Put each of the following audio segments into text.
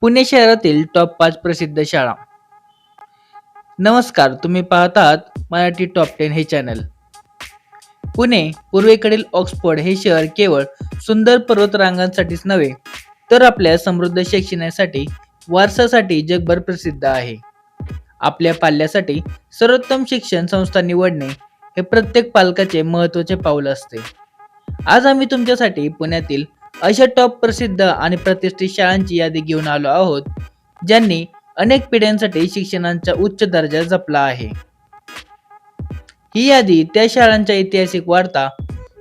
पुणे शहरातील टॉप 5 प्रसिद्ध शाळा. नमस्कार, तुम्ही पाहत आहात मराठी टॉप 10 हे चॅनल. पुणे पूर्वेकडील ऑक्सफोर्ड हे शहर केवळ सुंदर पर्वतरांगांसाठीच नव्हे, तर आपल्या समृद्ध शैक्षणासाठी वारसासाठी जगभर प्रसिद्ध आहे. आपल्या पाल्यासाठी सर्वोत्तम शिक्षण संस्था निवडणे हे प्रत्येक पालकाचे महत्त्वाचे पाऊल असते. आज आम्ही तुमच्यासाठी पुण्यातील अशा टॉप प्रसिद्ध आणि प्रतिष्ठित शाळांची यादी घेऊन आलो आहोत, ज्यांनी अनेक पिढ्यांसाठी शिक्षणाचा उच्च दर्जा जपला आहे. ही यादी त्या शाळांच्या ऐतिहासिक वारसा,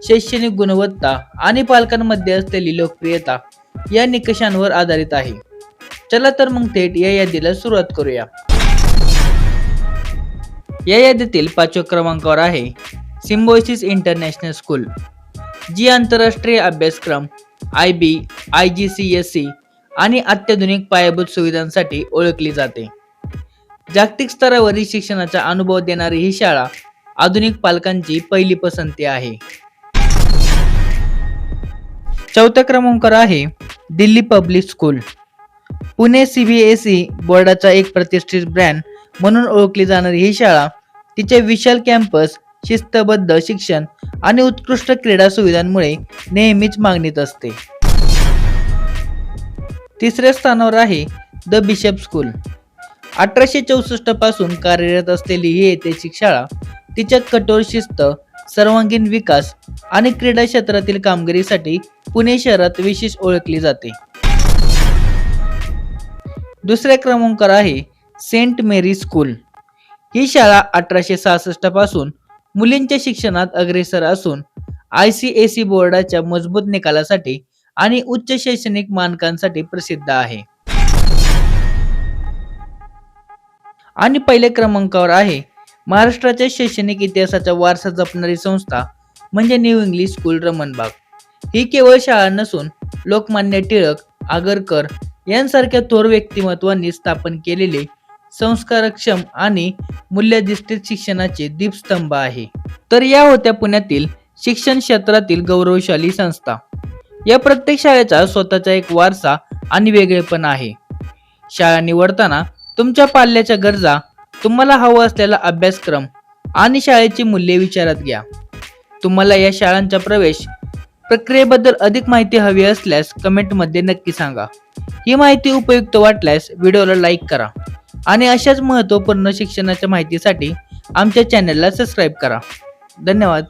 शैक्षणिक गुणवत्ता आणि पालकांमध्ये असलेली लोकप्रियता या निकषांवर आधारित आहे. चला तर मग थेट या यादीला सुरुवात करूया. या यादीतील 5व्या क्रमांकावर आहे सिम्बायोसिस इंटरनॅशनल स्कूल, जी आंतरराष्ट्रीय अभ्यासक्रम, IB, IGCSE आणि अत्याधुनिक पायाभूत सुविधांसाठी ओळखली जाते. जागतिक स्तरावरील शिक्षणाचा अनुभव देणारी ही शाळा आधुनिक पालकांची पहिली पसंती आहे. 4थ्या क्रमांकावर आहे Delhi public school. Pune CBSE बोर्डाचा एक प्रतिष्ठित ब्रँड म्हणून ओळखली जाणारी ही शाळा तिच्या विशाल कॅम्पस, शिस्तबद्ध शिक्षण आणि उत्कृष्ट क्रीडा सुविधांमुळे नेहमीच मागणीत असते. 3ऱ्या स्थानावर आहे द बिशप स्कूल. 1864 पासून कार्यरत असलेली ही ऐतिहासिक शाळा तिच्या कठोर शिस्त, सर्वांगीण विकास आणि क्रीडा क्षेत्रातील कामगिरीसाठी पुणे शहरात विशेष ओळखली जाते. 2ऱ्या क्रमांकावर आहे सेंट मेरी स्कूल. ही शाळा 1866 पासून मुलींच्या शिक्षणात अग्रेसर असून ICSE बोर्डाच्या मजबूत निकालासाठी आणि उच्च शैक्षणिक मानकांसाठी प्रसिद्ध आहे. आणि पहिल्या क्रमांकावर आहे महाराष्ट्राच्या शैक्षणिक इतिहासाचा वारसा जपणारी संस्था म्हणजे न्यू इंग्लिश स्कूल, रमणबाग. ही केवळ शाळा नसून लोकमान्य टिळक, आगरकर यांसारख्या थोर व्यक्तिमत्वांनी स्थापन केलेले संस्कारक्षम आणि मूल्याधिष्ठित शिक्षणाचे दीपस्तंभ आहे. तर या होत्या पुण्यातील शिक्षण क्षेत्रातील गौरवशाली संस्था. या प्रत्येक शाळेचा स्वतःचा एक वारसा आणि वेगळेपण आहे. शाळा निवडताना तुमच्या पाल्याच्या गरजा, तुम्हाला हवा असलेला अभ्यासक्रम आणि शाळेची मूल्ये विचारात घ्या. तुम्हाला या शाळांच्या प्रवेश प्रक्रियेबद्दल अधिक माहिती हवी असल्यास कमेंटमध्ये नक्की सांगा. ही माहिती उपयुक्त वाटल्यास व्हिडिओला लाईक करा आणि अशाच महत्त्वपूर्ण शिक्षणाच्या माहितीसाठी आमच्या चॅनलला सबस्क्राईब करा. धन्यवाद.